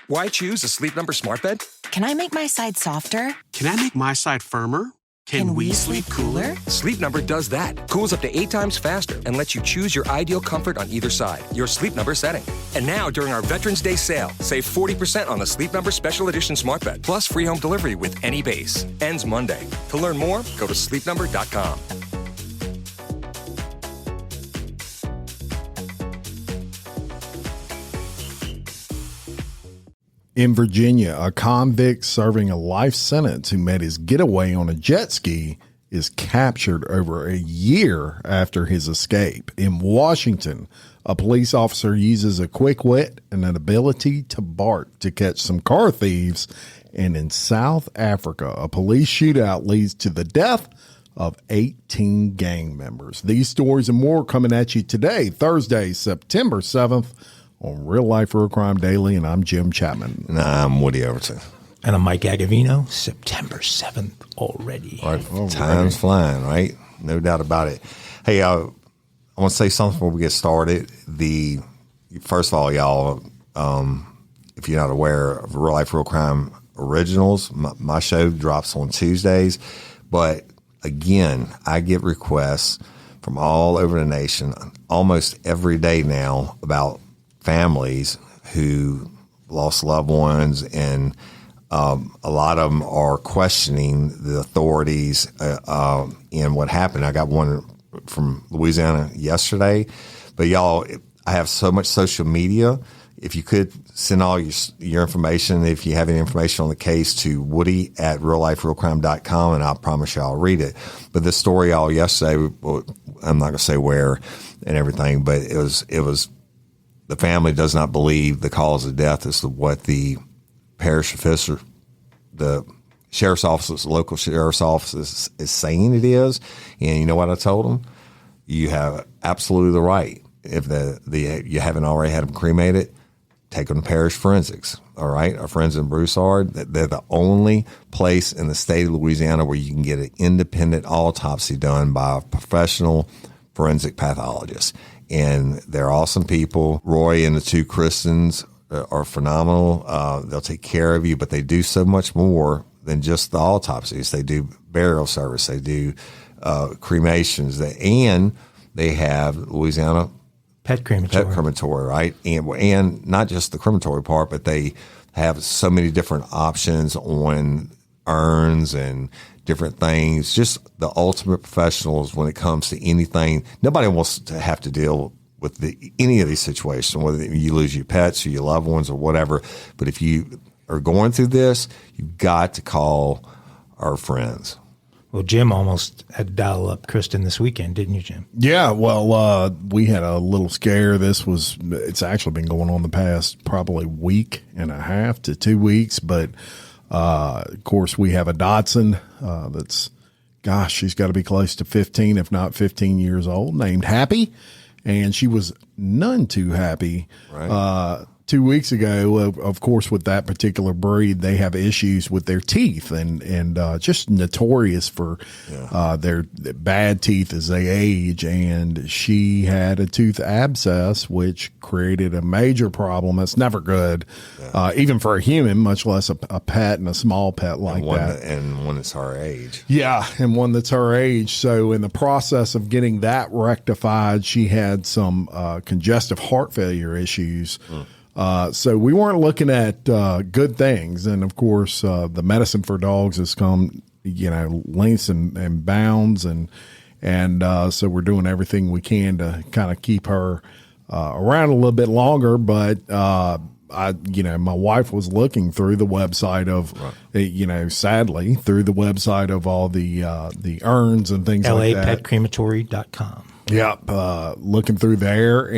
Why choose a Sleep Number smart bed? Can I make my side softer? Can I make my side firmer? Can we sleep cooler? Sleep Number does that. Cools up to 8 times faster and lets you choose your ideal comfort on either side. Your Sleep Number setting. And now, during our Veterans Day sale, save 40% on the Sleep Number Special Edition smart bed, plus free home delivery with any base. Ends Monday. To learn more, go to sleepnumber.com. In Virginia, a convict serving a life sentence who made his getaway on a jet ski is captured over a year after his escape. In Washington, a police officer uses a quick wit and an ability to bark to catch some car thieves. And in South Africa, a police shootout leads to the death of 18 gang members. These stories and more coming at you today, Thursday, September 7th. On Real Life Real Crime Daily, and I'm Jim Chapman. And I'm Woody Overton. And I'm Mike Agovino. September 7th already. Time's flying, right? No doubt about it. Hey, I want to say something before we get started. First of all, y'all, if you're not aware of Real Life Real Crime Originals, my show drops on Tuesdays. But again, I get requests from all over the nation almost every day now about families who lost loved ones, and a lot of them are questioning the authorities in what happened. I got one from Louisiana yesterday, but y'all, I have so much social media. If you could send all your information, if you have any information on the case, to woody@realliferealcrime.com, and I promise you I'll read it. But the story all yesterday, I'm not going to say where and everything, but it was the family does not believe the cause of death is what the parish officer, the sheriff's office, the local sheriff's office is saying it is. And you know what I told them? You have absolutely the right. If you haven't already had them cremated, take them to parish forensics. All right. Our friends in Broussard, they're the only place in the state of Louisiana where you can get an independent autopsy done by a professional forensic pathologist. And they're awesome people. Roy and the two Christians are phenomenal. They'll take care of you, but they do so much more than just the autopsies. They do burial service. They do cremations. And they have Louisiana Pet Crematory, right? And not just the crematory part, but they have so many different options on urns and different things. Just the ultimate professionals when it comes to anything. Nobody wants to have to deal with any of these situations, whether you lose your pets or your loved ones or whatever. But if you are going through this, you've got to call our friends. Well, Jim almost had to dial up Kristen this weekend, didn't you, Jim? Yeah, well, we had a little scare. It's actually been going on the past probably week and a half to 2 weeks, but of course, we have a Dotson she's got to be close to 15, if not 15 years old, named Happy. And she was none too happy. Right. 2 weeks ago, of course, with that particular breed, they have issues with their teeth and just notorious for their bad teeth as they age. And she had a tooth abscess, which created a major problem. That's never good, even for a human, much less a pet and a small pet like that. And one that's her age. Yeah, and one that's her age. So in the process of getting that rectified, she had some congestive heart failure issues. So we weren't looking at good things. And, of course, the medicine for dogs has come, lengths and bounds. And so we're doing everything we can to kind of keep her around a little bit longer. But, my wife was looking through the website of, sadly, through the website of all the urns and things like that. LAPetCrematory.com. Yep. Looking through there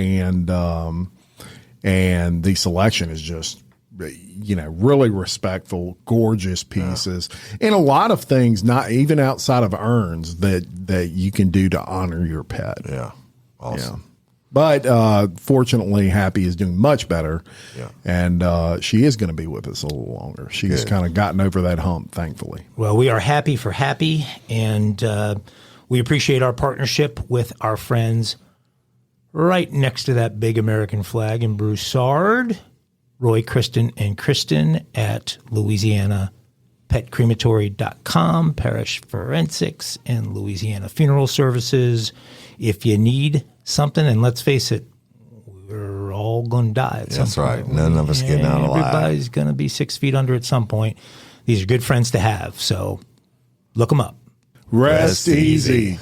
and the selection is just, really respectful, gorgeous pieces, and a lot of things, not even outside of urns, that you can do to honor your pet. Yeah. Awesome. Yeah. But fortunately, Happy is doing much better, and she is going to be with us a little longer. She's kind of gotten over that hump, thankfully. Well, we are happy for Happy, and we appreciate our partnership with our friends right next to that big American flag in Broussard, Roy, Kristen, and Kristen at LouisianaPetCrematory.com, Parish Forensics, and Louisiana Funeral Services. If you need something, and let's face it, we're all going to die at some point. That's right. None of us getting out alive. Everybody's going to be 6 feet under at some point. These are good friends to have, so look them up. Rest easy.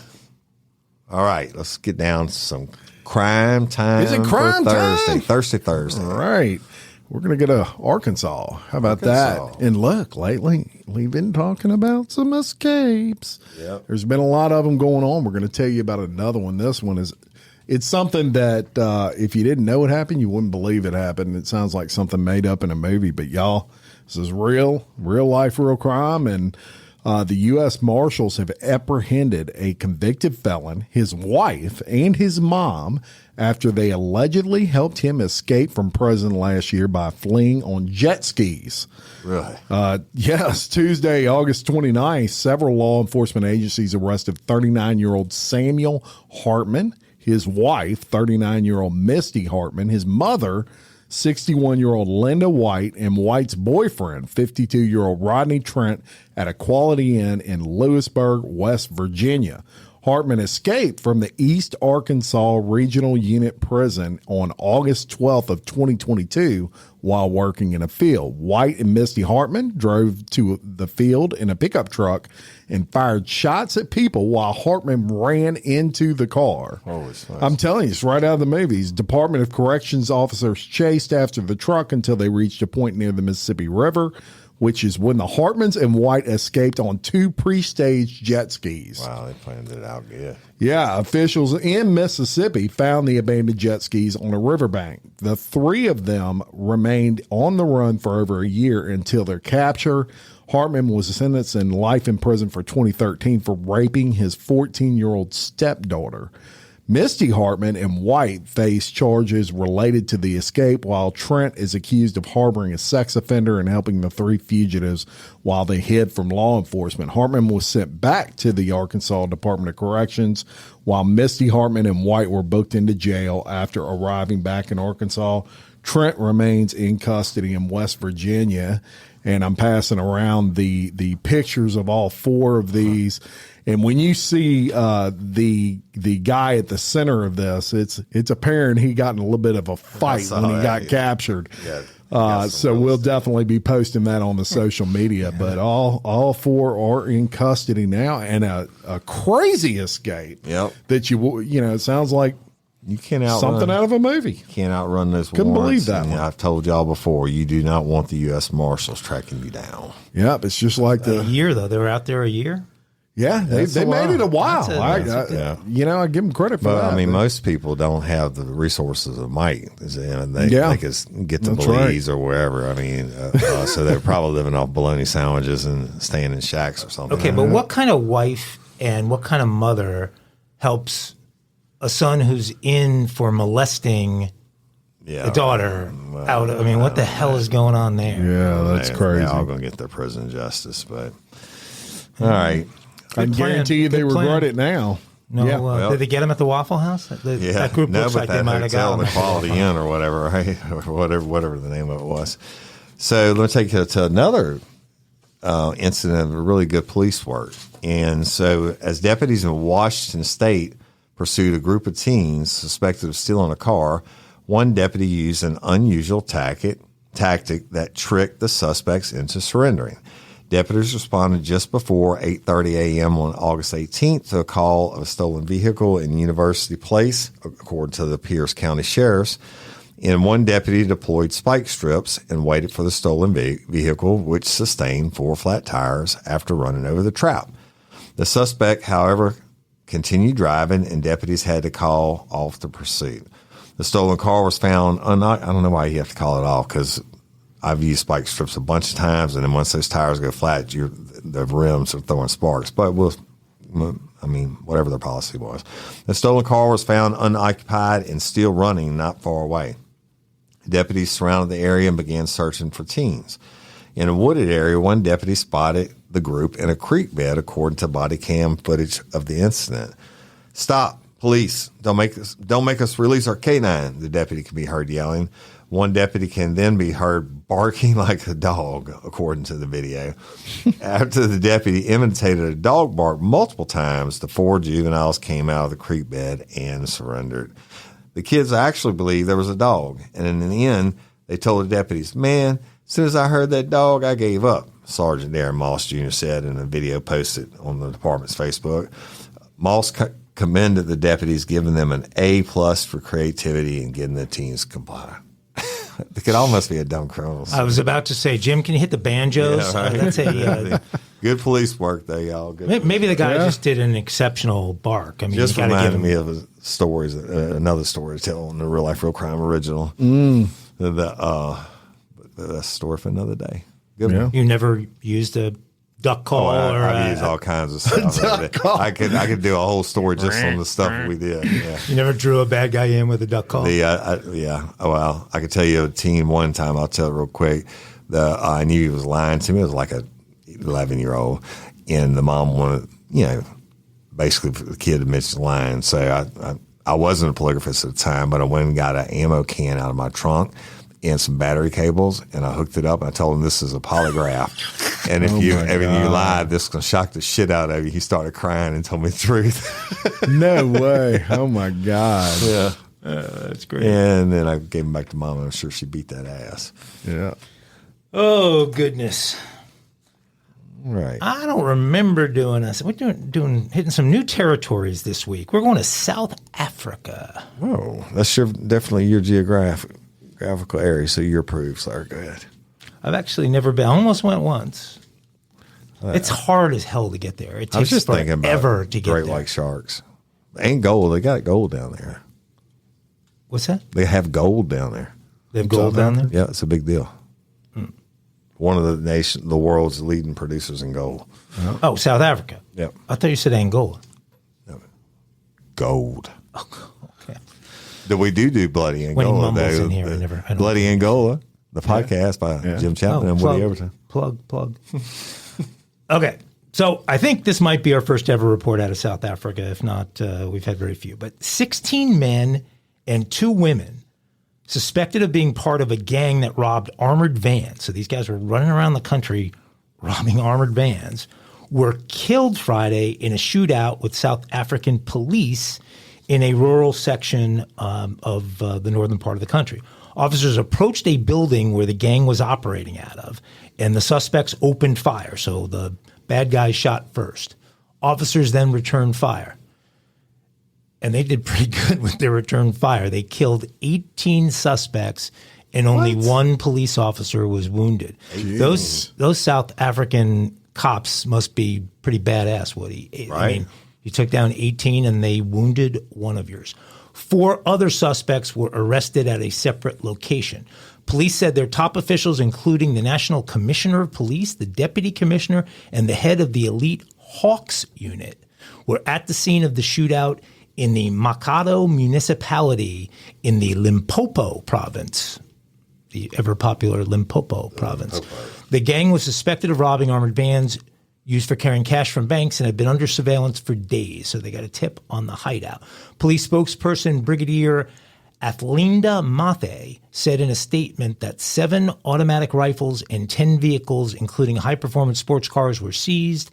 All right, let's get down to some crime time. Is it crime for Thursday? time? Thursday. All right. We're going to go to Arkansas. How about that? And look, lately we've been talking about some escapes. Yep. There's been a lot of them going on. We're going to tell you about another one. This one it's something that if you didn't know it happened, you wouldn't believe it happened. It sounds like something made up in a movie, but y'all, this is real life, real crime. And the U.S. Marshals have apprehended a convicted felon, his wife, and his mom after they allegedly helped him escape from prison last year by fleeing on jet skis. Really? Yes. Tuesday, August 29th, several law enforcement agencies arrested 39-year-old Samuel Hartman, his wife, 39-year-old Misty Hartman, his mother, 61-year-old Linda White, and White's boyfriend, 52-year-old Rodney Trent, at a Quality Inn in Lewisburg, West Virginia. Hartman escaped from the East Arkansas Regional Unit Prison on August 12th of 2022 while working in a field. White and Misty Hartman drove to the field in a pickup truck and fired shots at people while Hartman ran into the car. I'm telling you, it's right out of the movies. Department of Corrections officers chased after the truck until they reached a point near the Mississippi River, which is when the Hartmans and White escaped on 2 pre-staged jet skis. Wow, they planned it out good. Yeah, officials in Mississippi found the abandoned jet skis on a riverbank. The 3 of them remained on the run for over a year until their capture. Hartman was sentenced in life in prison for 2013 for raping his 14-year-old stepdaughter. Misty Hartman and White face charges related to the escape, while Trent is accused of harboring a sex offender and helping the 3 fugitives while they hid from law enforcement. Hartman was sent back to the Arkansas Department of Corrections, while Misty Hartman and White were booked into jail after arriving back in Arkansas. Trent remains in custody in West Virginia, and I'm passing around the pictures of all 4 of these. And when you see the guy at the center of this, it's apparent he got in a little bit of a fight when he got captured. Yeah, so we'll definitely be posting that on the social media. But all 4 are in custody now, and a crazy escape. Yep. That it sounds like you can't outrun something out of a movie. You can't outrun those. Couldn't believe that one. I've told y'all before, you do not want the U.S. Marshals tracking you down. Yep, it's just like A year though. They were out there a year. Yeah, they made it a while. I give them credit for that. I mean, most people don't have the resources of might. They can get to Belize or wherever. I mean, so they're probably living off bologna sandwiches and staying in shacks or something. Okay, but what kind of wife and what kind of mother helps a son who's in for molesting a daughter out? I mean, what the hell is going on there? Yeah, that's crazy. They're all going to get their prison justice, but all right. I can guarantee you they regret it now. No, did they get him at the Waffle House? That group looks like they might have got him. The Quality Inn or whatever, right? Or whatever the name of it was. So let me take you to another incident of really good police work. And so as deputies in Washington State pursued a group of teens suspected of stealing a car, one deputy used an unusual tactic that tricked the suspects into surrendering. Deputies responded just before 8:30 a.m. on August 18th to a call of a stolen vehicle in University Place, according to the Pierce County Sheriff's. And one deputy deployed spike strips and waited for the stolen vehicle, which sustained 4 flat tires after running over the trap. The suspect, however, continued driving, and deputies had to call off the pursuit. The stolen car was found. I don't know why you have to call it off, because I've used spike strips a bunch of times, and then once those tires go flat, the rims are throwing sparks. But whatever their policy was. The stolen car was found unoccupied and still running not far away. Deputies surrounded the area and began searching for teens. In a wooded area, one deputy spotted the group in a creek bed, according to body cam footage of the incident. "Stop, police! Don't make us release our canine," the deputy could be heard yelling. One deputy can then be heard barking like a dog, according to the video. After the deputy imitated a dog bark multiple times, the 4 juveniles came out of the creek bed and surrendered. The kids actually believed there was a dog, and in the end, they told the deputies, "Man, as soon as I heard that dog, I gave up," Sergeant Darren Moss Jr. said in a video posted on the department's Facebook. Moss commended the deputies, giving them an A+ for creativity and getting the teens compliant. They could almost be a dumb criminal. I was about to say, Jim, can you hit the banjos? Yeah, right. That's a good police work, though, y'all. maybe the guy just did an exceptional bark. I mean, just you gotta reminded give me of stories, another story to tell on the Real Life Real Crime original. That's a story for another day. Good one. You never used a duck call I've used all kinds of stuff. I could do a whole story just on the stuff we did. Yeah. You never drew a bad guy in with a duck call? Well, I could tell you a teen one time. I'll tell it real quick. I knew he was lying to me. It was like a 11-year-old, and the mom wanted, basically the kid admits to lying. So I wasn't a polygraphist at the time, but I went and got an ammo can out of my trunk and some battery cables, and I hooked it up, and I told him this is a polygraph. And if you lie, this is going to shock the shit out of you. He started crying and told me the truth. No way. Oh, my God. Yeah. That's great. And then I gave him back to Mom, and I'm sure she beat that ass. Yeah. Oh, goodness. Right. I don't remember doing this. We're hitting some new territories this week. We're going to South Africa. Oh, that's definitely your geographical area, so you're approved, sir. Go ahead. I've actually never been. I almost went once. It's hard as hell to get there. It I was takes just thinking about forever to get Great there. White sharks. And gold. They got gold down there. What's that? They have gold down there. They have gold down there? Yeah, it's a big deal. One of the world's leading producers in gold. Oh, South Africa. Yep. I thought you said Angola. No. Gold. Oh, okay. We do Bloody When he Angola. mumbles in here, I don't Bloody Angola, the podcast by Jim Chapman and Woody Overton. Plug. Okay. So I think this might be our first ever report out of South Africa. If not, we've had very few. But 16 men and 2 women suspected of being part of a gang that robbed armored vans. So these guys were running around the country robbing armored vans, were killed Friday in a shootout with South African police in a rural section of the northern part of the country. Officers approached a building where the gang was operating out of, and the suspects opened fire. So the bad guys shot first. Officers then returned fire. And they did pretty good with their return fire. They killed 18 suspects, and only 1 police officer was wounded. Those South African cops must be pretty badass, Woody. Right. I mean, you took down 18, and they wounded 1 of yours. 4 other suspects were arrested at a separate location. Police said their top officials, including the National Commissioner of Police, the Deputy Commissioner, and the head of the elite Hawks unit, were at the scene of the shootout in the Makado municipality in the Limpopo province, the ever-popular Limpopo province. The gang was suspected of robbing armored vans used for carrying cash from banks and had been under surveillance for days, so they got a tip on the hideout. Police spokesperson Brigadier Athlinda Mathe said in a statement that 7 automatic rifles and 10 vehicles, including high-performance sports cars, were seized.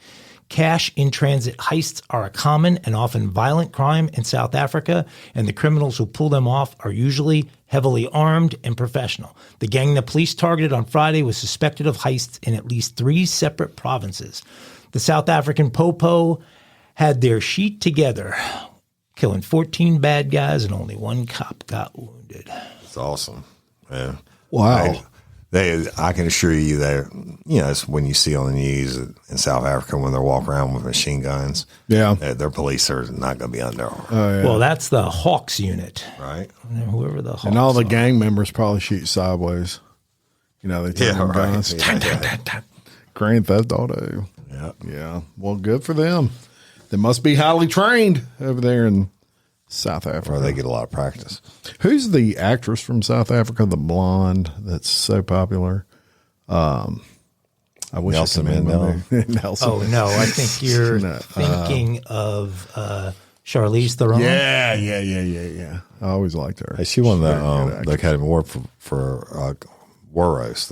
Cash-in-transit heists are a common and often violent crime in South Africa, and the criminals who pull them off are usually heavily armed and professional. The gang the police targeted on Friday was suspected of heists in at least 3 separate provinces. The South African Popo had their sheet together, killing 14 bad guys, and only 1 cop got wounded. It's awesome. Yeah. Wow. I can assure you that, it's when you see on the news in South Africa when they're walking around with machine guns. Yeah. Their police are not going to be under. Well, that's the Hawks unit. Right. Whoever the Hawks and all the are. gang members probably shoot sideways. They take them guns. Yeah. Grand Theft Auto. Yeah. Yeah. Well, good for them. They must be highly trained over there in South Africa. Or they get a lot of practice. Who's the actress from South Africa, the blonde that's so popular? I wish Nelson I could remember. Nelson. Oh, no. I think you're thinking of Charlize Theron. Yeah. I always liked her. Hey, she won She's a very good the actress. Academy Award for Warros.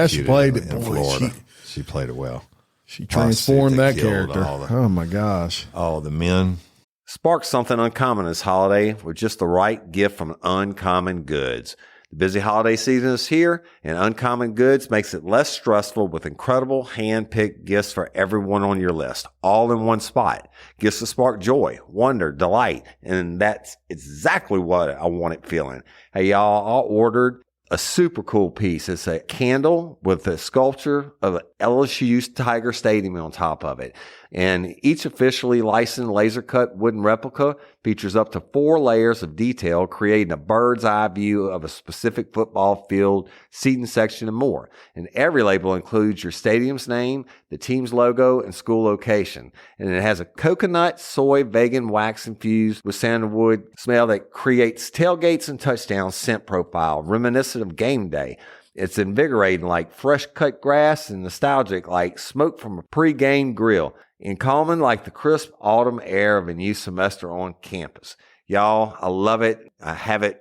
She played in Florida. She played it well. She transformed that Killed character. Oh my gosh! All the men. Spark something uncommon this holiday with just the right gift from Uncommon Goods. The busy holiday season is here, and Uncommon Goods makes it less stressful with incredible hand-picked gifts for everyone on your list, all in one spot. Gifts to spark joy, wonder, delight, and that's exactly what I wanted feeling. Hey, y'all, I ordered a super cool piece. It's a candle with a sculpture of LSU's Tiger Stadium on top of it. And each officially licensed laser cut wooden replica features up to 4 layers of detail, creating a bird's eye view of a specific football field, seating section, and more. And every label includes your stadium's name, the team's logo, and school location. And it has a coconut, soy, vegan wax infused with sandalwood smell that creates tailgates and touchdown scent profile, reminiscent of game day. It's invigorating like fresh cut grass and nostalgic like smoke from a pre-game grill, and calming like the crisp autumn air of a new semester on campus. Y'all, I love it. I have it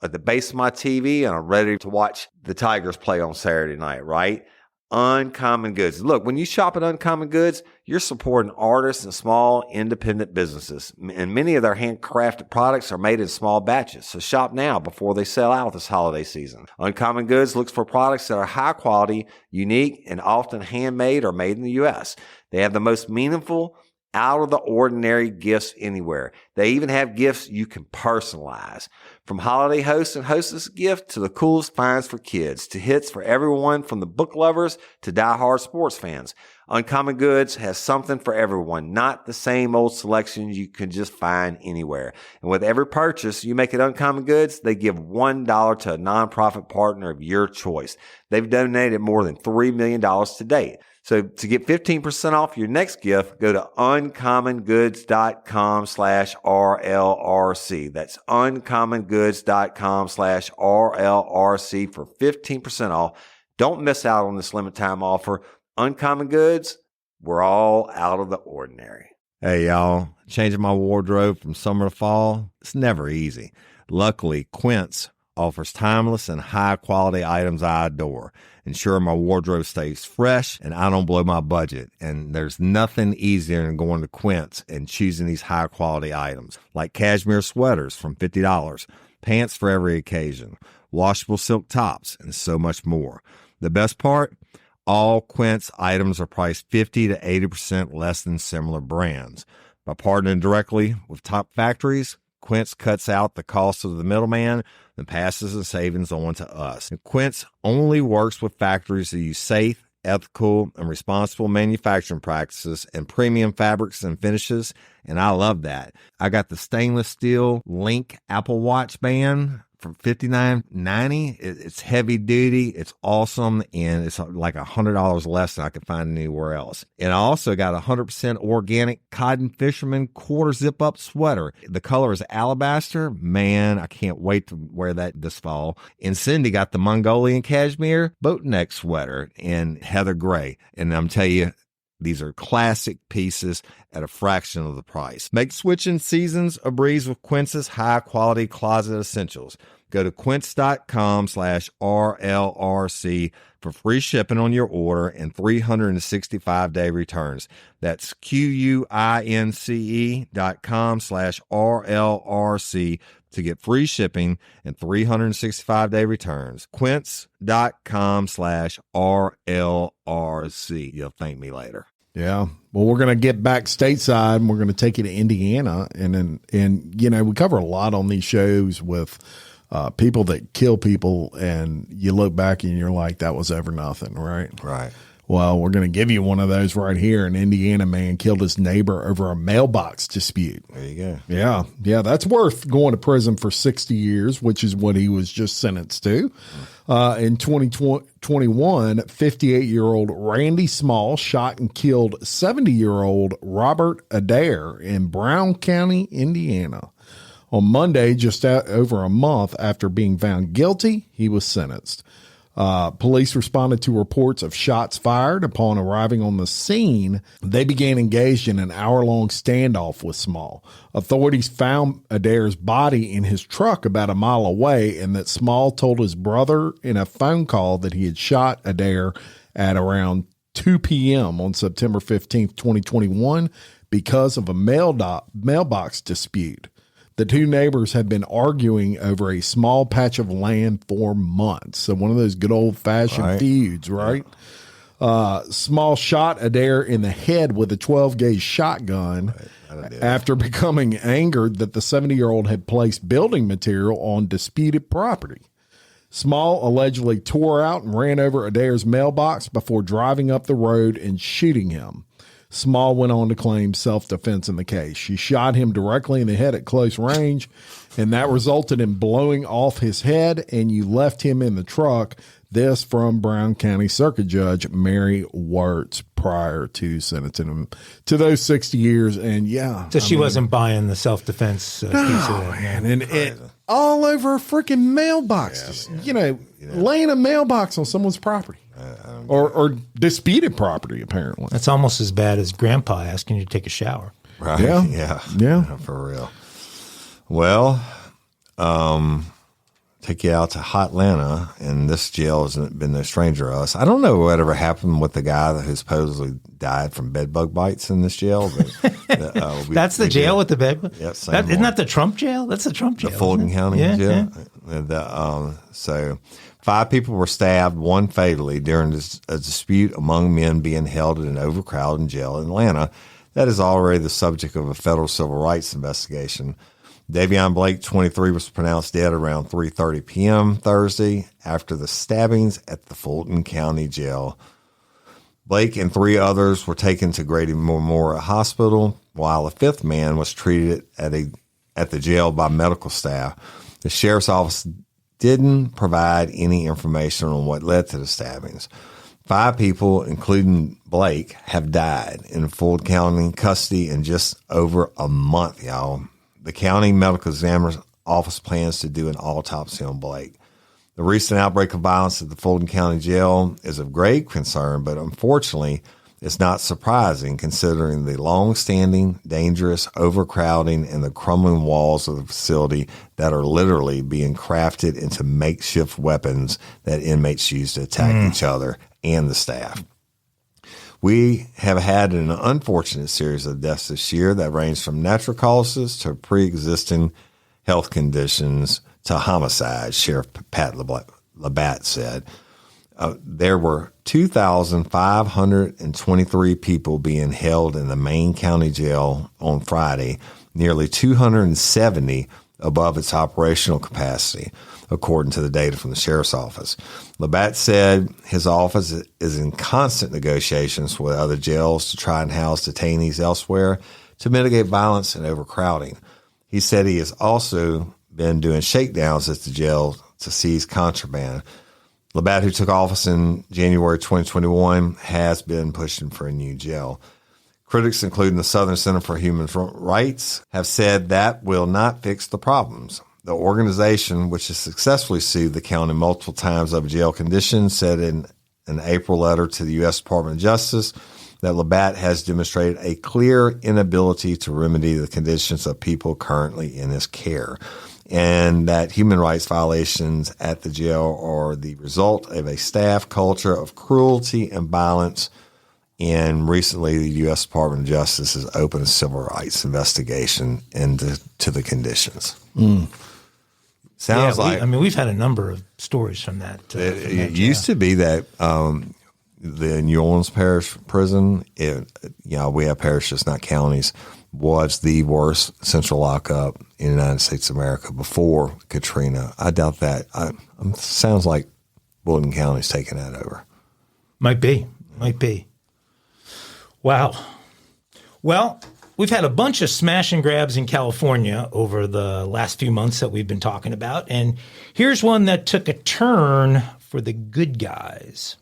at the base of my TV, and I'm ready to watch the Tigers play on Saturday night, right? Uncommon Goods. Look, when you shop at Uncommon Goods, you're supporting artists and small independent businesses. And many of their handcrafted products are made in small batches. So shop now before they sell out this holiday season. Uncommon Goods looks for products that are high quality, unique, and often handmade or made in the U.S. They have the most meaningful, out of the ordinary gifts anywhere. They even have gifts you can personalize. From holiday hosts and hostess gift to the coolest finds for kids, to hits for everyone from the book lovers to diehard sports fans. Uncommon Goods has something for everyone, not the same old selections you can just find anywhere. And with every purchase you make at Uncommon Goods, they give $1 to a nonprofit partner of your choice. They've donated more than $3 million to date. So to get 15% off your next gift, go to uncommongoods.com/RLRC. That's uncommongoods.com/RLRC for 15% off. Don't miss out on this limited time offer. Uncommon Goods, we're all out of the ordinary. Hey, y'all. Changing my wardrobe from summer to fall, it's never easy. Luckily, Quince offers timeless and high-quality items I adore. Ensure my wardrobe stays fresh and I don't blow my budget. And there's nothing easier than going to Quince and choosing these high-quality items, like cashmere sweaters from $50, pants for every occasion, washable silk tops, and so much more. The best part? All Quince items are priced 50 to 80% less than similar brands. By partnering directly with top factories, Quince cuts out the cost of the middleman and passes the savings on to us. And Quince only works with factories that use safe, ethical, and responsible manufacturing practices and premium fabrics and finishes, and I love that. I got the stainless steel Link Apple Watch band for $59.90. It's heavy duty, it's awesome, and it's like $100 less than I could find anywhere else. And I also got a 100% organic cotton fisherman quarter zip up sweater. The color is alabaster. Man, I can't wait to wear that this fall. And Cindy got the Mongolian cashmere boat neck sweater in heather gray. And I'm telling you, these are classic pieces at a fraction of the price. Make switching seasons a breeze with Quince's high-quality closet essentials. Go to quince.com/RLRC for free shipping on your order and 365-day returns. That's QUINCE.com/RLRC to get free shipping and 365-day returns. Quince.com/RLRC. You'll thank me later. Yeah. Well, we're going to get back stateside and we're going to take you to Indiana. And you know, we cover a lot on these shows with people that kill people, and you look back and you're like, that was ever nothing, right? Right. Well, we're going to give you one of those right here. An Indiana man killed his neighbor over a mailbox dispute. There you go. Yeah. Yeah. That's worth going to prison for 60 years, which is what he was just sentenced to. In 2021, 58-year-old Randy Small shot and killed 70-year-old Robert Adair in Brown County, Indiana. On Monday, just over a month after being found guilty, he was sentenced. Police responded to reports of shots fired. Upon arriving on the scene, they began engaged in an hour-long standoff with Small. Authorities found Adair's body in his truck about a mile away, and that Small told his brother in a phone call that he had shot Adair at around 2 p.m. on September 15th, 2021, because of a mailbox dispute. The two neighbors had been arguing over a small patch of land for months. So one of those good old-fashioned feuds, right? Small shot Adair in the head with a 12-gauge shotgun after becoming angered that the 70-year-old had placed building material on disputed property. Small allegedly tore out and ran over Adair's mailbox before driving up the road and shooting him. Small went on to claim self-defense in the case. She shot him directly in the head at close range, and that resulted in blowing off his head, and you left him in the truck. This from Brown County Circuit Judge Mary Wirtz prior to sentencing him to those 60 years. And so she wasn't buying the self-defense piece of it. Man, and it all over a freaking mailbox. Laying a mailbox on someone's property. Or disputed property, apparently. That's almost as bad as Grandpa asking you to take a shower. Right. Yeah. For real. Well, take you out to Hotlanta, and this jail has been no stranger to us. I don't know whatever happened with the guy who supposedly died from bed bug bites in this jail. But, that's the jail with the bed bug? Yep, isn't that the Trump jail? That's the Trump jail. The Fulton County jail. Yeah. So 5 people were stabbed, 1 fatally, during a dispute among men being held in an overcrowded jail in Atlanta. That is already the subject of a federal civil rights investigation. Davion Blake, 23, was pronounced dead around 3:30 p.m. Thursday after the stabbings at the Fulton County Jail. Blake and 3 others were taken to Grady Memorial Hospital, while a 5th man was treated at the jail by medical staff. The sheriff's office didn't provide any information on what led to the stabbings. 5 people, including Blake, have died in Fulton County custody in just over a month, y'all. The county medical examiner's office plans to do an autopsy on Blake. The recent outbreak of violence at the Fulton County Jail is of grave concern, but unfortunately, it's not surprising considering the long-standing, dangerous overcrowding and the crumbling walls of the facility that are literally being crafted into makeshift weapons that inmates use to attack each other and the staff. We have had an unfortunate series of deaths this year that range from natural causes to pre-existing health conditions to homicide, Sheriff Pat Labatt said. There were 2,523 people being held in the Main County Jail on Friday, nearly 270 above its operational capacity, according to the data from the sheriff's office. Labatt said his office is in constant negotiations with other jails to try and house detainees elsewhere to mitigate violence and overcrowding. He said he has also been doing shakedowns at the jail to seize contraband. Labatt, who took office in January 2021, has been pushing for a new jail. Critics, including the Southern Center for Human Rights, have said that will not fix the problems. The organization, which has successfully sued the county multiple times over jail conditions, said in an April letter to the U.S. Department of Justice that Labatt has demonstrated a clear inability to remedy the conditions of people currently in his care, and that human rights violations at the jail are the result of a staff culture of cruelty and violence. And recently, the U.S. Department of Justice has opened a civil rights investigation into the conditions. Sounds like we've had a number of stories from that. It used to be that the New Orleans Parish prison, we have parishes, not counties, was the worst central lockup in the United States of America before Katrina. I doubt that. Sounds like Fulton County's taking that over. Might be. Wow. Well, we've had a bunch of smash and grabs in California over the last few months that we've been talking about. And here's one that took a turn for the good guys.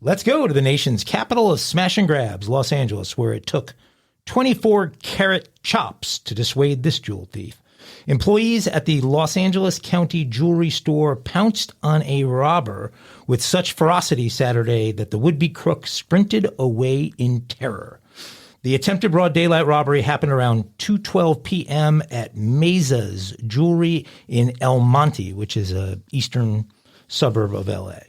Let's go to the nation's capital of smash and grabs, Los Angeles, where it took 24-carat chops to dissuade this jewel thief. Employees at the Los Angeles County jewelry store pounced on a robber with such ferocity Saturday that the would-be crook sprinted away in terror. The attempted broad daylight robbery happened around 2:12 p.m. at Mesa's Jewelry in El Monte, which is a eastern suburb of L.A.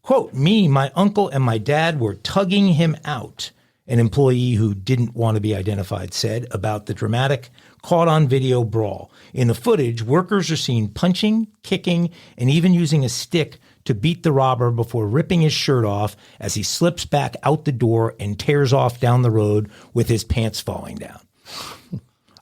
Quote, me, my uncle, and my dad were tugging him out, an employee who didn't want to be identified said about the dramatic caught-on-video brawl. In the footage, workers are seen punching, kicking, and even using a stick to beat the robber before ripping his shirt off as he slips back out the door and tears off down the road with his pants falling down.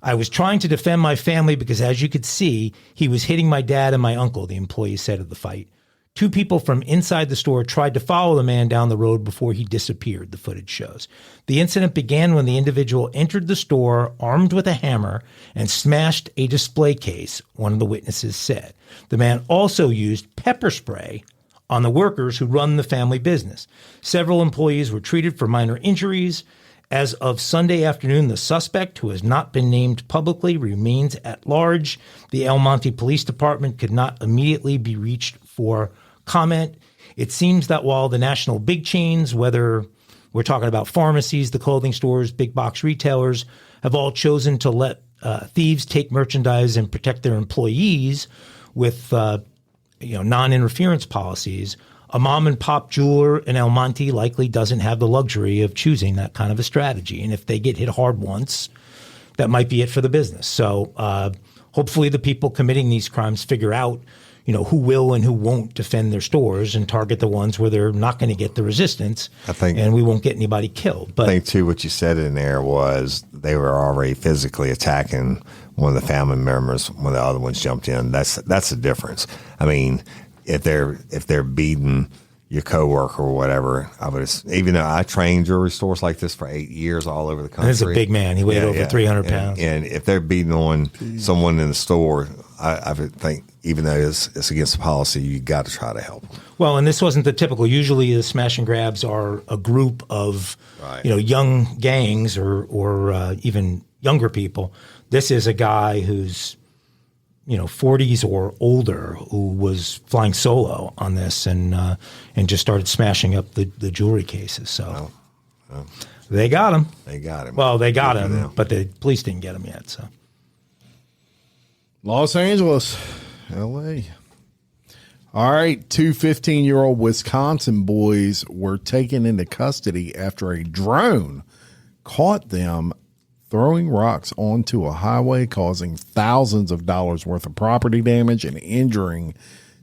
I was trying to defend my family because, as you could see, he was hitting my dad and my uncle, the employee said of the fight. Two people from inside the store tried to follow the man down the road before he disappeared, the footage shows. The incident began when the individual entered the store armed with a hammer and smashed a display case, one of the witnesses said. The man also used pepper spray on the workers who run the family business. Several employees were treated for minor injuries. As of Sunday afternoon, the suspect, who has not been named publicly, remains at large. The El Monte Police Department could not immediately be reached for comment. It seems that while the national big chains, whether we're talking about pharmacies, the clothing stores, big box retailers, have all chosen to let thieves take merchandise and protect their employees with non-interference policies, a mom and pop jeweler in El Monte likely doesn't have the luxury of choosing that kind of a strategy. And if they get hit hard once, that might be it for the business. So hopefully the people committing these crimes figure out who will and who won't defend their stores and target the ones where they're not going to get the resistance, and we won't get anybody killed. But I think, too, what you said in there was they were already physically attacking one of the family members when the other ones jumped in. That's the difference. I mean, if they're beating your coworker or whatever, even though I trained jewelry stores like this for 8 years all over the country. He's a big man. He weighed over 300 pounds. And if they're beating on someone in the store, I would think, even though it's against the policy, you got to try to help them. Well, and this wasn't the typical. Usually the smash and grabs are a group of, young gangs or even younger people. This is a guy who's, 40s or older who was flying solo on this and just started smashing up the jewelry cases. So they got him. They got him. Well, they got him, but the police didn't get him yet. So Los Angeles, L.A. All right, two 15-year-old Wisconsin boys were taken into custody after a drone caught them throwing rocks onto a highway, causing thousands of dollars worth of property damage and injuring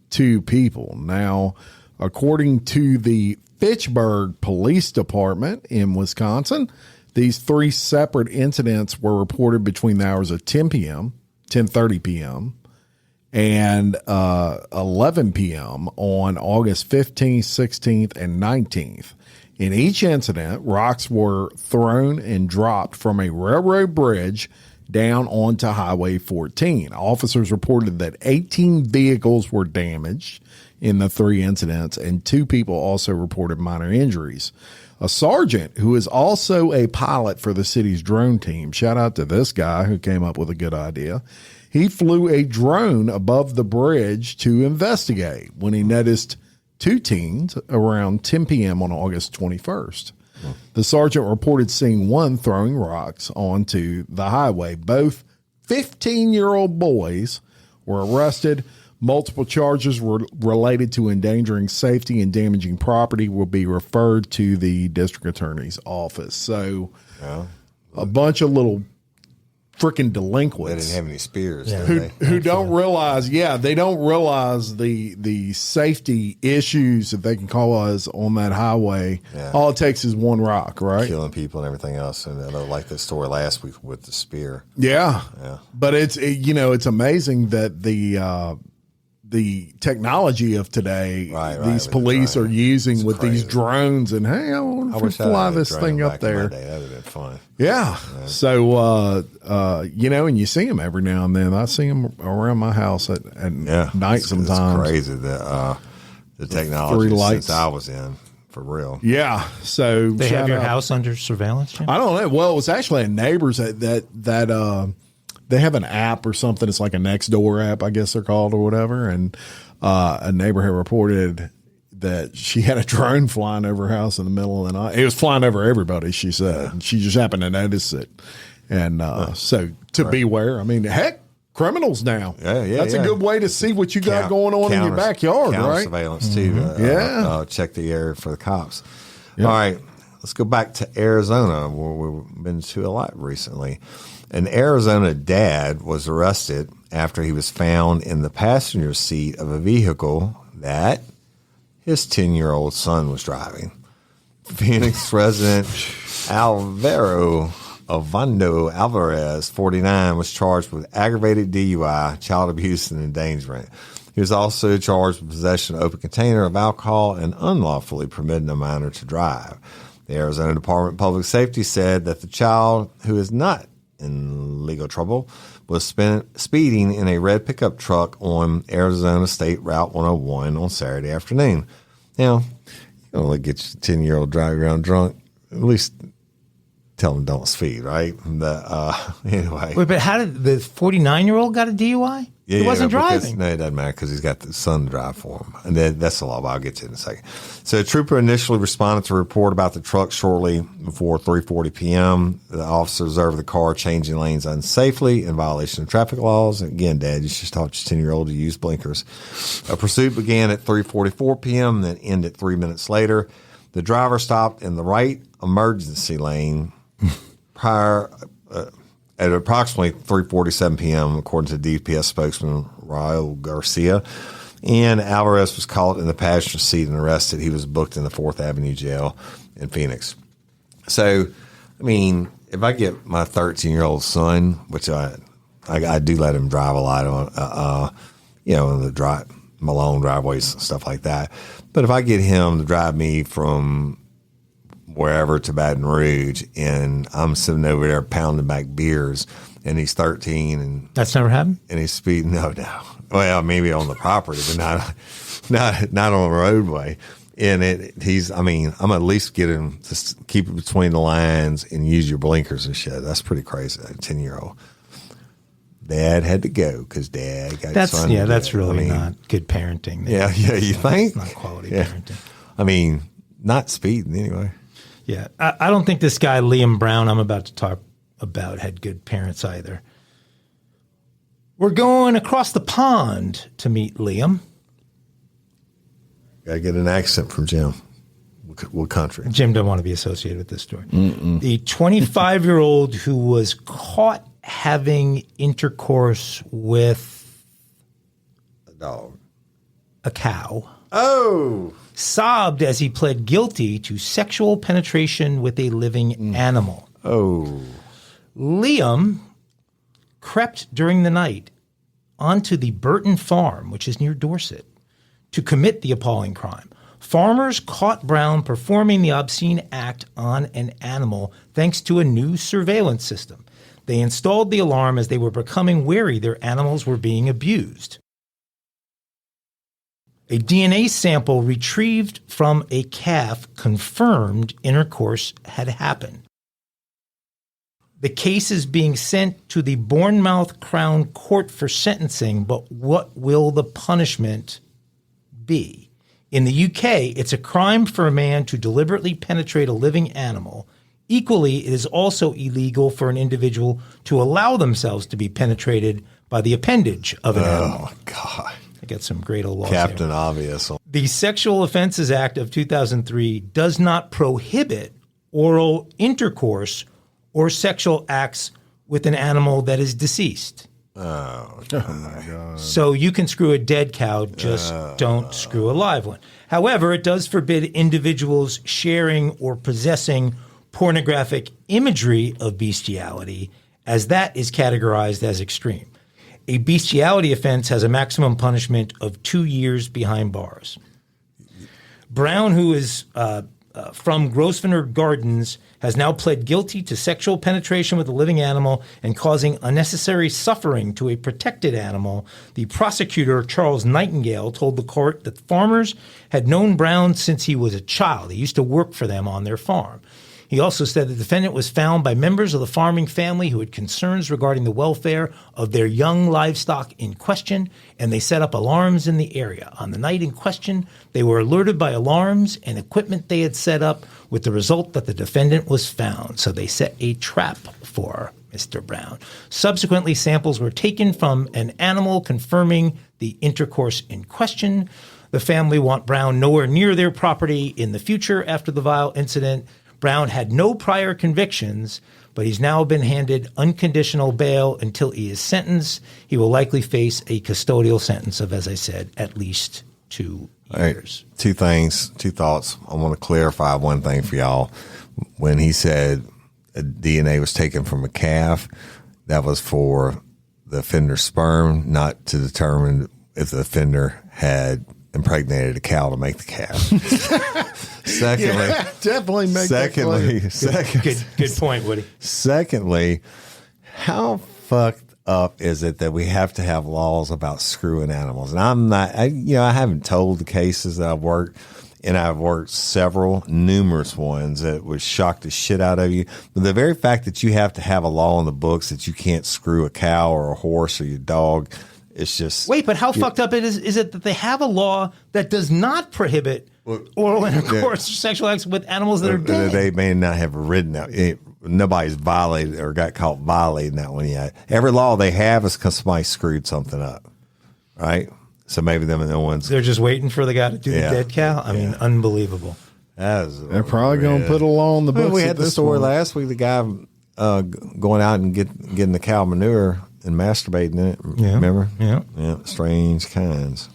two people. Now, according to the Fitchburg Police Department in Wisconsin, these three separate incidents were reported between the hours of 10:30 p.m., and 11 p.m. on August 15th, 16th, and 19th. In each incident, rocks were thrown and dropped from a railroad bridge down onto Highway 14. Officers reported that 18 vehicles were damaged in the three incidents, and two people also reported minor injuries. A sergeant who is also a pilot for the city's drone team, shout out to this guy who came up with a good idea. He flew a drone above the bridge to investigate when he noticed two teens around 10 p.m. on August 21st. The sergeant reported seeing one throwing rocks onto the highway. Both 15-year-old boys were arrested. Multiple charges were related to endangering safety and damaging property will be referred to the district attorney's office. So a bunch of little freaking delinquents. They didn't have any spears, who don't realize, they don't realize the safety issues that they can cause on that highway. Yeah. All it takes is one rock, right? Killing people and everything else. And like the story last week with the spear. Yeah. But it's amazing that the technology of today, these police are using with these drones, and hey, I want to fly this thing up there. That would have been fun. Yeah. So, and you see them every now and then. I see them around my house at night sometimes. It's crazy the technology since I was in, for real. Yeah. So they have your house under surveillance, Jim? I don't know. Well, it was actually a neighbor's that they have an app or something. It's like a Nextdoor app, I guess they're called or whatever. And a neighbor had reported that she had a drone flying over her house in the middle of the night. It was flying over everybody, she said. And she just happened to notice it. And so to beware, I mean, heck, criminals now. That's a good way to see what you got going on in your backyard, right? Surveillance too. Check the area for the cops. Yep. All right, let's go back to Arizona, where we've been to a lot recently. An Arizona dad was arrested after he was found in the passenger seat of a vehicle that his 10-year-old son was driving. Phoenix resident Alvaro Ovando Alvarez, 49, was charged with aggravated DUI, child abuse, and endangerment. He was also charged with possession of an open container of alcohol and unlawfully permitting a minor to drive. The Arizona Department of Public Safety said that the child, who is not in legal trouble, was speeding in a red pickup truck on Arizona State Route 101 on Saturday afternoon. Now, you don't let get your 10-year-old driving around drunk. At least tell them don't speed, right? Anyway. Wait, but how did the 49-year-old got a DUI? He wasn't driving. No, it doesn't matter because he's got the son to drive for him. And that's the law, but I'll get to it in a second. So a trooper initially responded to a report about the truck shortly before 3:40 p.m. The officer observed the car changing lanes unsafely in violation of traffic laws. Again, Dad, you should taught your 10-year-old to use blinkers. A pursuit began at 3:44 p.m., then ended 3 minutes later. The driver stopped in the right emergency lane at approximately 3:47 p.m., according to DPS spokesman Raul Garcia. And Alvarez was caught in the passenger seat and arrested. He was booked in the 4th Avenue jail in Phoenix. So, I mean, if I get my 13-year-old son, which I do let him drive a lot on, in my long driveways and stuff like that. But if I get him to drive me from wherever to Baton Rouge, and I'm sitting over there pounding back beers, and he's 13, and that's never happened. And he's speeding. No. Well, maybe on the property, but not on the roadway. And I'm at least get him to keep it between the lines and use your blinkers and shit. That's pretty crazy. A 10-year-old. Dad had to go because Dad got son. Yeah, that's really not good parenting. Yeah, you think? It's not quality parenting. I mean, not speeding anyway. Yeah, I don't think this guy, Liam Brown, I'm about to talk about, had good parents either. We're going across the pond to meet Liam. Got to get an accent from Jim. What country? Jim doesn't want to be associated with this story. The 25-year-old who was caught having intercourse with a dog, a cow. Oh. Sobbed as he pled guilty to sexual penetration with a living animal. Oh. Liam crept during the night onto the Burton farm, which is near Dorset, to commit the appalling crime. Farmers caught Brown performing the obscene act on an animal thanks to a new surveillance system. They installed the alarm as they were becoming wary their animals were being abused. A DNA sample retrieved from a calf confirmed intercourse had happened. The case is being sent to the Bournemouth Crown Court for sentencing, but what will the punishment be? In the UK, it's a crime for a man to deliberately penetrate a living animal. Equally, it is also illegal for an individual to allow themselves to be penetrated by the appendage of an animal. Oh, God. I got some great old laws Captain here. Obvious. The Sexual Offenses Act of 2003 does not prohibit oral intercourse or sexual acts with an animal that is deceased. Oh, my God. So you can screw a dead cow, just don't screw a live one. However, it does forbid individuals sharing or possessing pornographic imagery of bestiality, as that is categorized as extreme. A bestiality offense has a maximum punishment of 2 years behind bars. Brown, who is from Grosvenor Gardens, has now pled guilty to sexual penetration with a living animal and causing unnecessary suffering to a protected animal. The prosecutor, Charles Nightingale, told the court that farmers had known Brown since he was a child. He used to work for them on their farm. He also said the defendant was found by members of the farming family who had concerns regarding the welfare of their young livestock in question, and they set up alarms in the area. On the night in question, they were alerted by alarms and equipment they had set up, with the result that the defendant was found. So they set a trap for Mr. Brown. Subsequently, samples were taken from an animal confirming the intercourse in question. The family want Brown nowhere near their property in the future after the vile incident. Brown had no prior convictions, but he's now been handed unconditional bail until he is sentenced. He will likely face a custodial sentence of, as I said, at least 2 years. Right. Two thoughts. I want to clarify one thing for y'all. When he said DNA was taken from a calf, that was for the offender's sperm, not to determine if the offender had impregnated a cow to make the calf. Secondly, definitely make that clear. Good point, Woody. Secondly, how fucked up is it that we have to have laws about screwing animals? And I haven't told the cases that I've worked, and I've worked numerous ones that would shock the shit out of you. But the very fact that you have to have a law in the books that you can't screw a cow or a horse or your dog, it's just... Wait, but how fucked up is it that they have a law that does not prohibit oral intercourse or sexual acts with animals that are dead? They may not have written that. Nobody's violated or got caught violating that one yet. Every law they have is because somebody screwed something up, right? So maybe them are the ones. They're just waiting for the guy to do the dead cow? I mean, unbelievable. They're probably going to put a law on the books. We had the story last week, the guy going out and getting the cow manure and masturbating in it. Remember? Yeah. Strange kinds.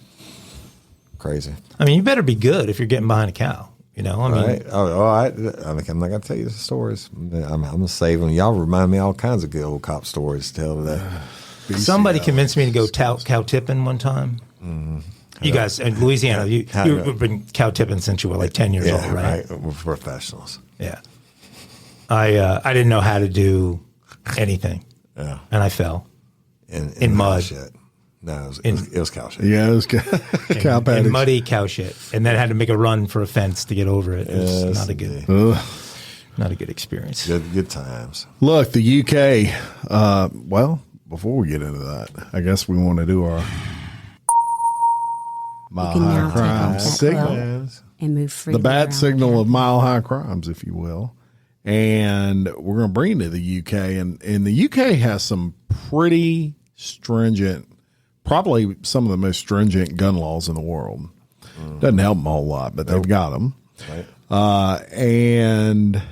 Crazy. I mean, you better be good if you're getting behind a cow. You know, I mean, right. I'm not going to tell you the stories. I'm going to save them. Y'all remind me all kinds of good old cop stories to tell today. Somebody convinced me to go cow tipping one time. Mm-hmm. You guys in Louisiana, you've been cow tipping since you were like 10 years old, right? We're professionals. Yeah. I didn't know how to do anything. Yeah. And I fell in mud. Shit. No, it was cow shit. Yeah, it was cow paddocks. In muddy cow shit. And then had to make a run for a fence to get over it. It was not a good experience. Good times. Look, the UK, before we get into that, I guess we want to do our Mile High Crime signal. And move free. The bat signal of Mile High Crimes, if you will. And we're going to bring it to the UK. And the UK has some pretty stringent, probably some of the most stringent gun laws in the world. Doesn't help them a whole lot, but they've got them. Right. And,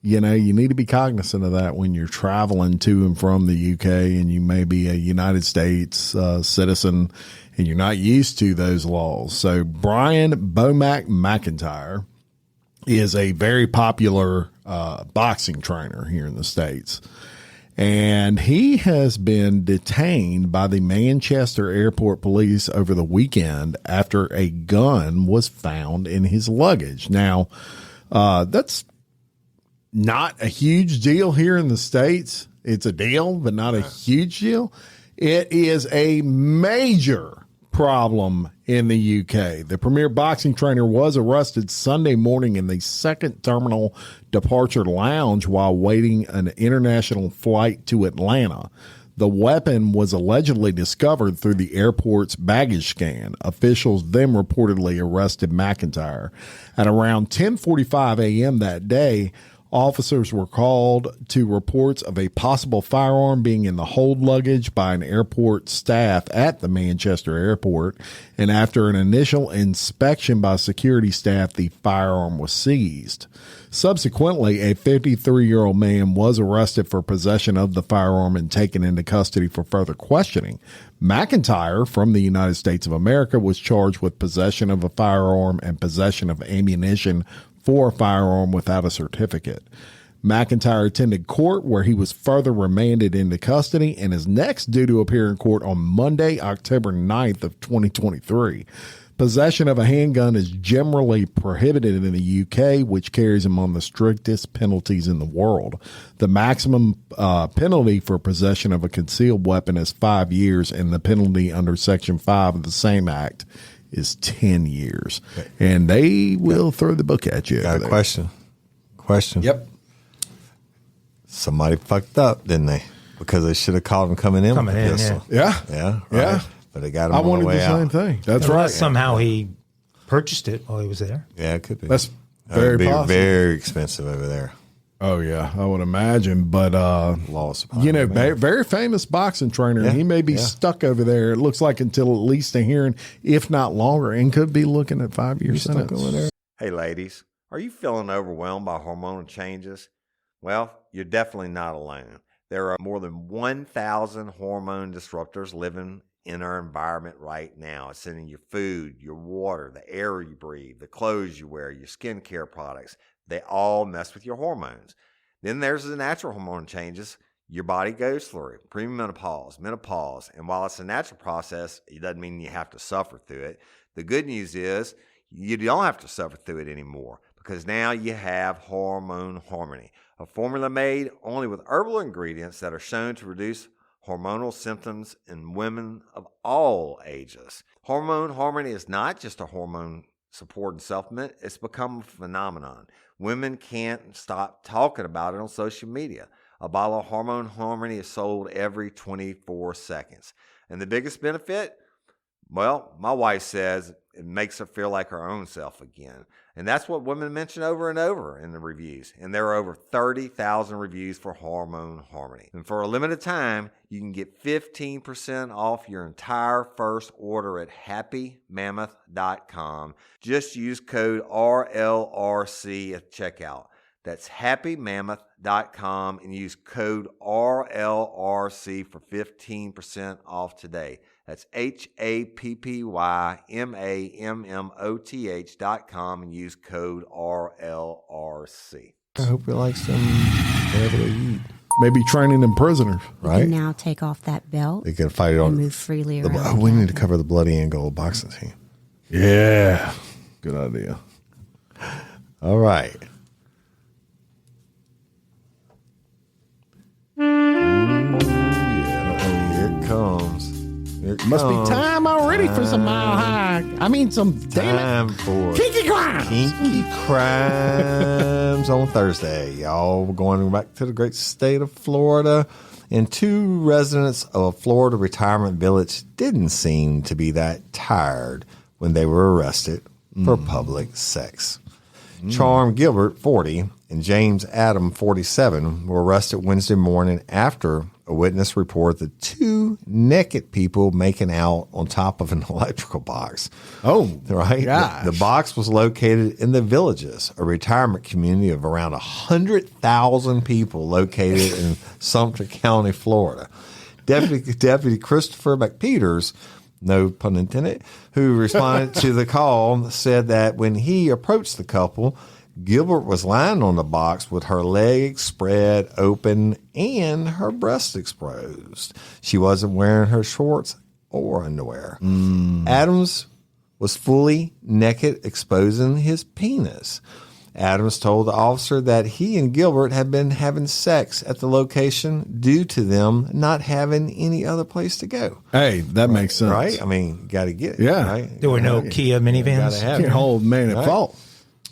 you need to be cognizant of that when you're traveling to and from the UK and you may be a United States citizen and you're not used to those laws. So Brian Bomack McIntyre is a very popular boxing trainer here in the States. And he has been detained by the Manchester Airport Police over the weekend after a gun was found in his luggage. Now, that's not a huge deal here in the States. It's a deal, but not a huge deal. It is a major problem in the UK. The premier boxing trainer was arrested Sunday morning in the second terminal departure lounge while waiting an international flight to Atlanta. The weapon was allegedly discovered through the airport's baggage scan. Officials then reportedly arrested McIntyre. At around 10:45 a.m. that day, officers were called to reports of a possible firearm being in the hold luggage by an airport staff at the Manchester airport. And after an initial inspection by security staff, the firearm was seized. Subsequently, a 53-year-old man was arrested for possession of the firearm and taken into custody for further questioning. McIntyre, from the United States of America, was charged with possession of a firearm and possession of ammunition for a firearm without a certificate. McIntyre attended court where he was further remanded into custody and is next due to appear in court on Monday, October 9th of 2023. Possession of a handgun is generally prohibited in the UK, which carries among the strictest penalties in the world. The maximum penalty for possession of a concealed weapon is 5 years, and the penalty under Section 5 of the same act is 10 years. And they will throw the book at you. Got a question. Yep. Somebody fucked up, didn't they? Because they should have caught him coming in. Yeah. Yeah. Right. Yeah. But they got him I on wanted the way the out. same thing. That's Unless right. somehow he purchased it while he was there. Yeah, it could be. That's That would very be possible. very expensive over there. Oh yeah, I would imagine. But Loss. very famous boxing trainer. Yeah, He may be yeah. stuck over there. It looks like until at least a hearing, if not longer, and could be looking at 5 years stuck sentence. over there. Hey, ladies, are you feeling overwhelmed by hormonal changes? Well, you're definitely not alone. There are more than 1,000 hormone disruptors living in our environment right now. It's in your food, your water, the air you breathe, the clothes you wear, your skincare products. They all mess with your hormones. Then there's the natural hormone changes your body goes through, premenopause, menopause. And while it's a natural process, it doesn't mean you have to suffer through it. The good news is you don't have to suffer through it anymore because now you have Hormone Harmony, a formula made only with herbal ingredients that are shown to reduce hormonal symptoms in women of all ages. Hormone Harmony is not just a hormone support and supplement. It's become a phenomenon. Women can't stop talking about it on social media. A bottle of Hormone Harmony is sold every 24 seconds. And the biggest benefit? Well, my wife says it makes her feel like her own self again. And that's what women mention over and over in the reviews. And there are over 30,000 reviews for Hormone Harmony. And for a limited time, you can get 15% off your entire first order at happymammoth.com. Just use code RLRC at checkout. That's happymammoth.com and use code RLRC for 15% off today. That's happymammoth.com and use code RLRC. I hope he likes them whatever they eat. Maybe training them prisoners. Right? And now take off that belt They can fight it and on. move freely around. We need to cover the bloody and gold boxing team. Yeah. Good idea. All right. Ooh, yeah. Here it comes. Here it Must comes. be time already for some mile high. I mean, some Time for Kinky Crimes. Kinky Crimes on Thursday. Y'all, we're going back to the great state of Florida. And two residents of a Florida retirement village didn't seem to be that tired when they were arrested for public sex. Charm Gilbert, 40, and James Adam, 47, were arrested Wednesday morning after a witness reported the two naked people making out on top of an electrical box. Oh, Right? gosh. The box was located in the Villages, a retirement community of around 100,000 people located in Sumter County, Florida. Deputy Christopher McPeters, no pun intended, who responded to the call, said that when he approached the couple, Gilbert was lying on the box with her legs spread open and her breast exposed. She wasn't wearing her shorts or underwear. Adams was fully naked, exposing his penis. Adams told the officer that he and Gilbert had been having sex at the location due to them not having any other place to go. Hey, that makes sense. Right? I mean, you got to get it. Yeah. Right? There were no Kia minivans. Gotta have Can't it. hold man at Right. fault.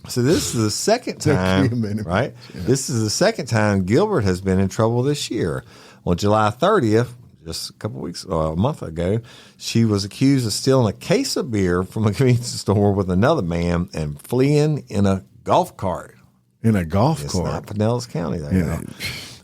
So this is the second Took you a time, minute. right? This is the second time Gilbert has been in trouble this year. On July 30th, just a couple weeks, a month ago, she was accused of stealing a case of beer from a convenience store with another man and fleeing in a golf cart. In a golf It's cart. not Pinellas County there. Yeah.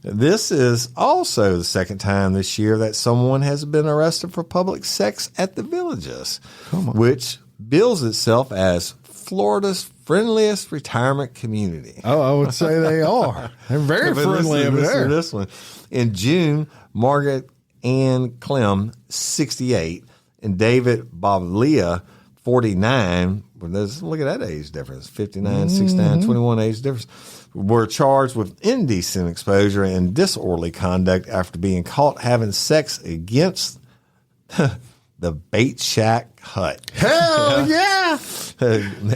No. This is also the second time this year that someone has been arrested for public sex at the Villages, which bills itself as Florida's friendliest retirement community. Oh, I would say they are. They're very But friendly over listen to there. this one. In June, Margaret Ann Clem, 68, and David Boblia, 49, look at that age difference, 59, 69, 21 age difference, were charged with indecent exposure and disorderly conduct after being caught having sex against the bait shack hut. Hell yeah.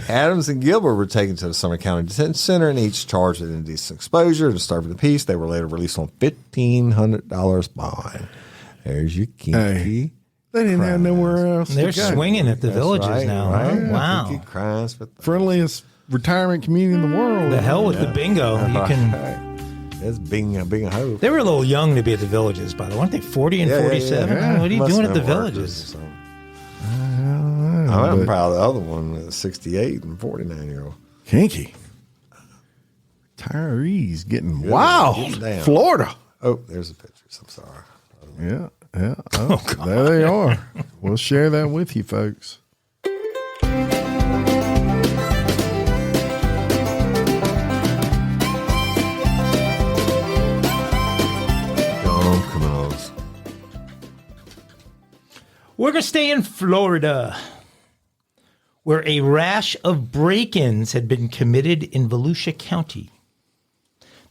Adams and Gilbert were taken to the Sumter County Detention Center and each charged with indecent exposure, disturbing the peace. They were later released on $1,500 bond. There's your kinky. Hey, they didn't have nowhere else They're to go. swinging at the That's Villages right, now. right? Huh? Wow. Kinky Crimes. Friendliest retirement community in the world. The hell with the bingo. You can It's being a hoe. They were a little young to be at the Villages, by the way. Weren't they 40 and 47? Yeah. What are you Must doing have at the been workers Villages? or something. I'm proud of the other one, 68 and 49-year-old. Kinky. Tyree's getting wild. Getting down. Florida. Oh, there's the pictures. I'm sorry. Yeah. Oh, there they are. We'll share that with you, folks. Dumb criminals. We're going to stay in Florida, where a rash of break-ins had been committed in Volusia County.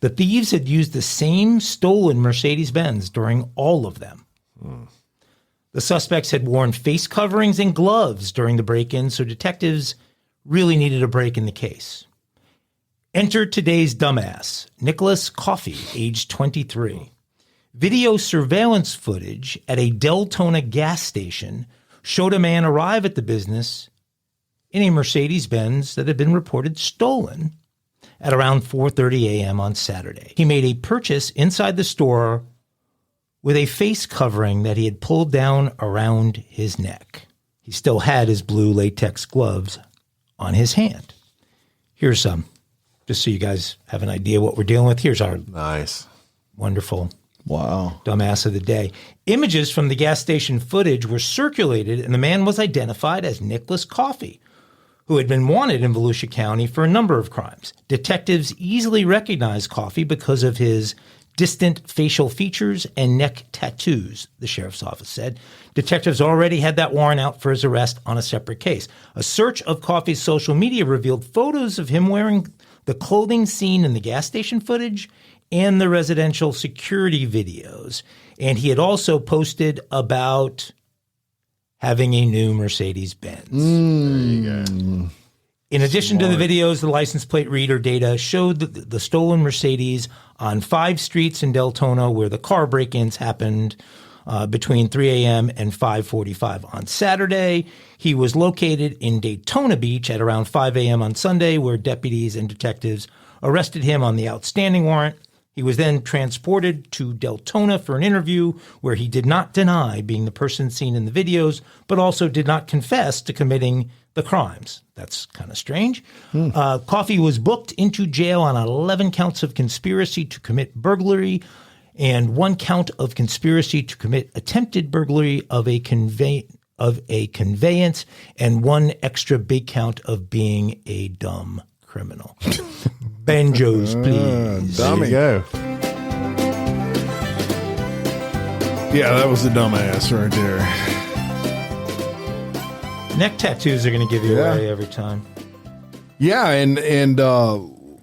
The thieves had used the same stolen Mercedes-Benz during all of them. The suspects had worn face coverings and gloves during the break-in, so detectives really needed a break in the case. Enter today's dumbass, Nicholas Coffey, age 23. Video surveillance footage at a Deltona gas station showed a man arrive at the business in a Mercedes-Benz that had been reported stolen at around 4:30 a.m. on Saturday. He made a purchase inside the store with a face covering that he had pulled down around his neck. He still had his blue latex gloves on his hand. Here's some, just so you guys have an idea what we're dealing with. Here's our Nice. wonderful Wow. dumbass of the day. Images from the gas station footage were circulated, and the man was identified as Nicholas Coffey, who had been wanted in Volusia County for a number of crimes. Detectives easily recognized Coffey because of his distant facial features and neck tattoos, the sheriff's office said. Detectives already had that warrant out for his arrest on a separate case. A search of Coffey's social media revealed photos of him wearing the clothing seen in the gas station footage and the residential security videos. And he had also posted about having a new Mercedes-Benz. There you go. In addition to the videos, the license plate reader data showed the stolen Mercedes on 5 streets in Deltona where the car break-ins happened between 3 a.m. and 5:45 on Saturday. He was located in Daytona Beach at around 5 a.m. on Sunday, where deputies and detectives arrested him on the outstanding warrant. He was then transported to Deltona for an interview where he did not deny being the person seen in the videos, but also did not confess to committing the crimes. That's kind of strange. Coffey was booked into jail on 11 counts of conspiracy to commit burglary and 1 count of conspiracy to commit attempted burglary of a conveyance and 1 extra big count of being a dumb criminal. Banjos, please. Dummy. There you go. Yeah, that was a dumbass right there. Neck tattoos are going to give you away every time. Yeah, and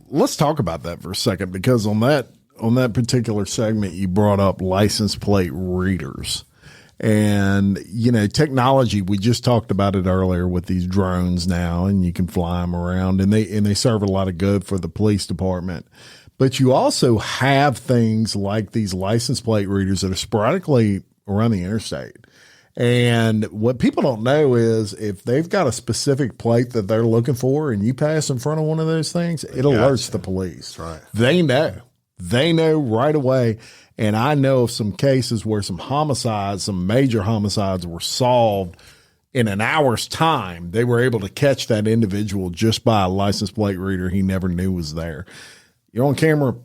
let's talk about that for a second, because on that particular segment you brought up license plate readers. And, you know, technology, we just talked about it earlier with these drones now, and you can fly them around, and they serve a lot of good for the police department. But you also have things like these license plate readers that are sporadically around the interstate. And what people don't know is if they've got a specific plate that they're looking for and you pass in front of one of those things, it alerts the police. That's right. They know right away. And I know of some cases where some major homicides were solved in an hour's time. They were able to catch that individual just by a license plate reader he never knew was there. You're on camera,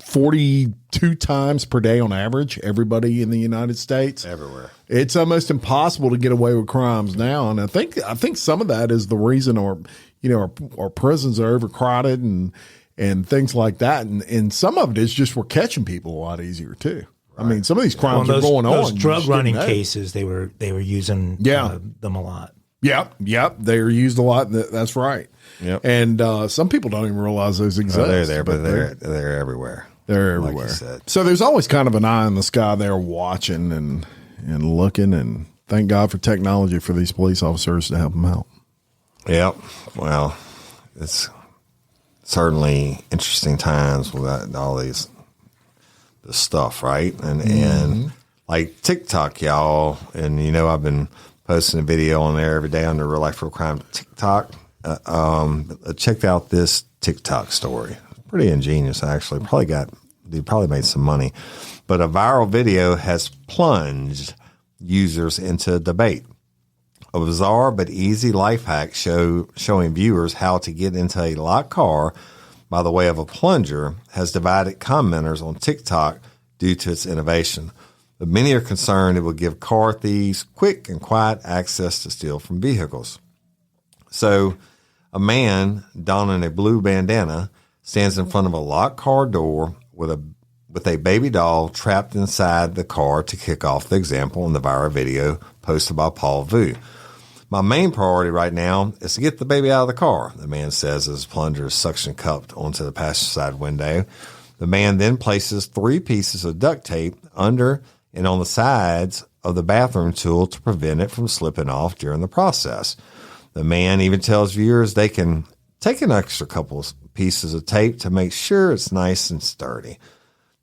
42 times per day on average, everybody in the United States. Everywhere. It's almost impossible to get away with crimes now. And I think some of that is the reason our prisons are overcrowded and things like that. And some of it is just we're catching people a lot easier too. Right. I mean, some of these crimes are going on. Those drug running cases, they were using them a lot. Yep. They are used a lot. That's right. Yep. And some people don't even realize those exist. They're there, but they're everywhere. They're everywhere. Like you said. So there's always kind of an eye in the sky there watching and looking, and thank God for technology for these police officers to help them out. Yep. Well, it's certainly interesting times with all this stuff, right? And like TikTok, y'all, and I've been posting a video on there every day on the Real Life Real Crime TikTok. Check out this TikTok story. Pretty ingenious, actually. They probably made some money. But a viral video has plunged users into debate. A bizarre but easy life hack showing viewers how to get into a locked car by the way of a plunger has divided commenters on TikTok due to its innovation. But many are concerned it will give car thieves quick and quiet access to steal from vehicles. So a man donning a blue bandana stands in front of a locked car door with a baby doll trapped inside the car to kick off the example in the viral video posted by Paul Vu. My main priority right now is to get the baby out of the car, the man says as his plunger is suction cupped onto the passenger side window. The man then places 3 pieces of duct tape under and on the sides of the bathroom tool to prevent it from slipping off during the process. The man even tells viewers they can take an extra couple of pieces of tape to make sure it's nice and sturdy.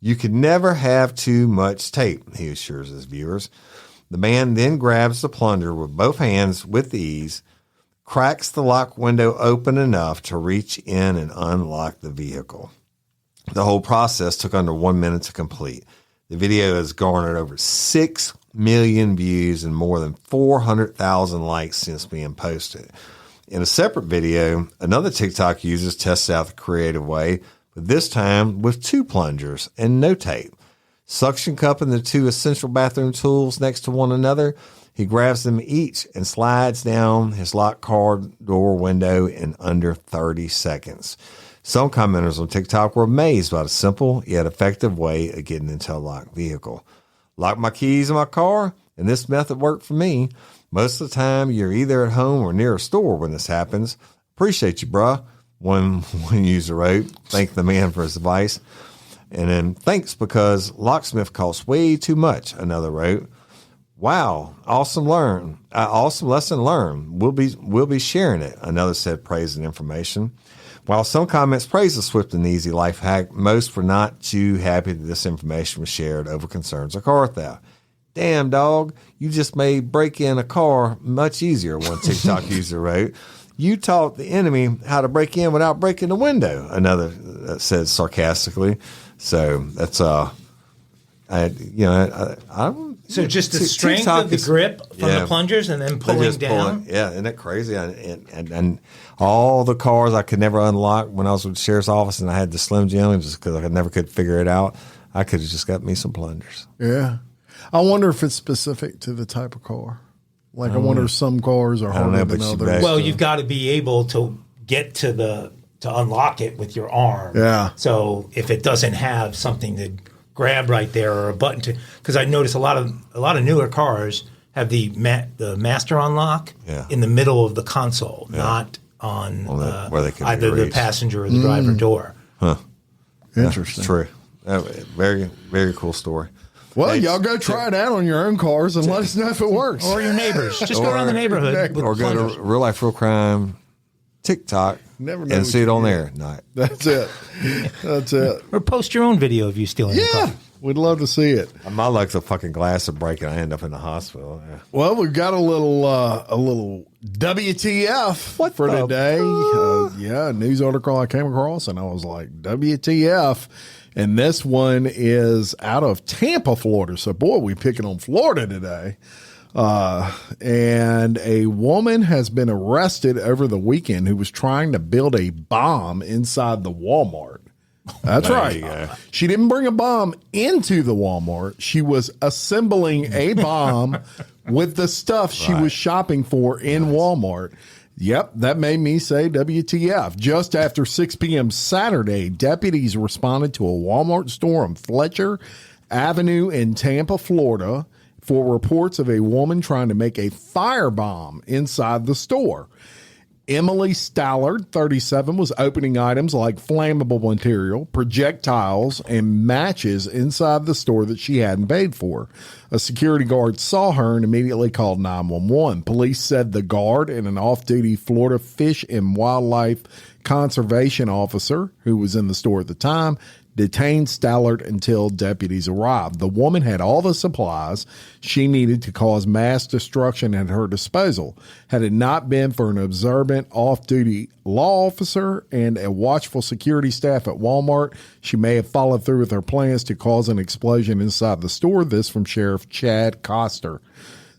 You can never have too much tape, he assures his viewers. The man then grabs the plunger with both hands with ease, cracks the lock window open enough to reach in and unlock the vehicle. The whole process took under 1 minute to complete. The video has garnered over 6 million views and more than 400,000 likes since being posted. In a separate video, another TikTok user tested out the creative way, but this time with 2 plungers and no tape. Suction cupping the 2 essential bathroom tools next to one another, he grabs them each and slides down his locked car door window in under 30 seconds. Some commenters on TikTok were amazed by the simple yet effective way of getting into a locked vehicle. Lock my keys in my car, and this method worked for me. Most of the time, you're either at home or near a store when this happens. Appreciate you, bruh. One user wrote, thank the man for his advice. And then, thanks because locksmith costs way too much, another wrote. Wow, awesome lesson learned. We'll be sharing it, another said, praising information. While some comments praise the swift and easy life hack, most were not too happy that this information was shared over concerns of car theft. Damn, dog, you just made break in a car much easier, one TikTok user wrote. You taught the enemy how to break in without breaking the window, another said sarcastically. So that's So just the strength of the grip from the plungers and then pulling down. Isn't that crazy? And all the cars I could never unlock when I was with the sheriff's office, and I had the Slim Jim just because I never could figure it out. I could have just got me some plungers. Yeah, I wonder if it's specific to the type of car. Like, I wonder if some cars are harder than others. Well, you've got to be able to get to unlock it with your arm. Yeah. So if it doesn't have something to grab right there or a button to, because I notice a lot of newer cars have the master unlock in the middle of the console, not on where they can either the passenger or the driver door. Huh. Interesting. True. Very, very cool story. Well, y'all go try it out on your own cars and let us know if it works. Or your neighbors. Just go around the neighborhood. Or go to Real Life Real Crime TikTok and see it on there. No. That's it. That's it. Or post your own video of you stealing a car. We'd love to see it. My luck's a fucking glass of break and I end up in the hospital. Yeah. Well, we've got a little WTF for today. A news article I came across, and I was like, WTF. And this one is out of Tampa, Florida. So, boy, we're picking on Florida today. And a woman has been arrested over the weekend who was trying to build a bomb inside the Walmart. That's right. She didn't bring a bomb into the Walmart. She was assembling a bomb with the stuff she was shopping for in Walmart. Yep, that made me say WTF. Just after 6 p.m. Saturday, deputies responded to a Walmart store on Fletcher Avenue in Tampa, Florida, for reports of a woman trying to make a firebomb inside the store. Emily Stallard, 37, was opening items like flammable material, projectiles, and matches inside the store that she hadn't paid for. A security guard saw her and immediately called 911. Police said the guard and an off-duty Florida Fish and Wildlife Conservation officer, who was in the store at the time, detained Stallard until deputies arrived. The woman had all the supplies she needed to cause mass destruction at her disposal. Had it not been for an observant off-duty law officer and a watchful security staff at Walmart, she may have followed through with her plans to cause an explosion inside the store. This from Sheriff Chad Coster.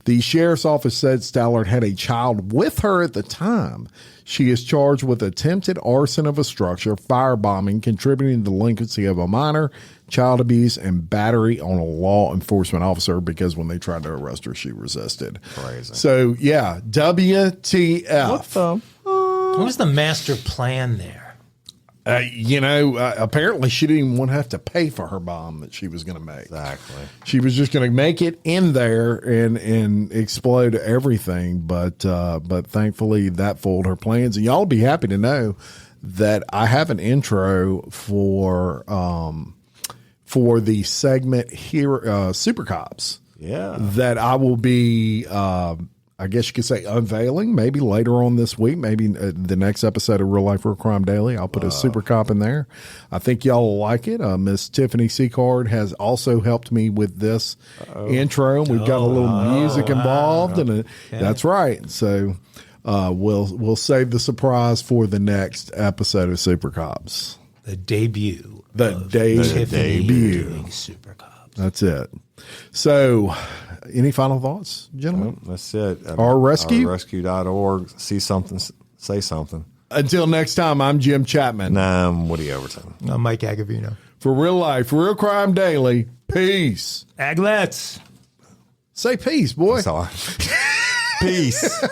The sheriff's office said Stallard had a child with her at the time. She is charged with attempted arson of a structure, firebombing, contributing to delinquency of a minor, child abuse, and battery on a law enforcement officer because when they tried to arrest her, she resisted. Crazy. So, yeah, WTF. What was the master plan there? Apparently she didn't even want to have to pay for her bomb that she was going to make. Exactly. She was just going to make it in there and explode everything. But thankfully that foiled her plans. And y'all will be happy to know that I have an intro for the segment here, Super Cops. Yeah. That I will be, I guess you could say, unveiling maybe later on this week, maybe the next episode of Real Life Real Crime Daily. I'll put a Super Cop in there. I think y'all will like it. Miss Tiffany Seacard has also helped me with this intro. We've got a little music involved, and that's right. So we'll save the surprise for the next episode of Super Cops. The debut. The debut. Doing Super Cops. That's it. So, any final thoughts, gentlemen? That's it. RRSQ? RRSQ.org. See something, say something. Until next time, I'm Jim Chapman. I'm Woody Overton. I'm Mike Agovino. For Real Life, Real Crime Daily, peace. Aglets. Say peace, boy. Sorry. Peace.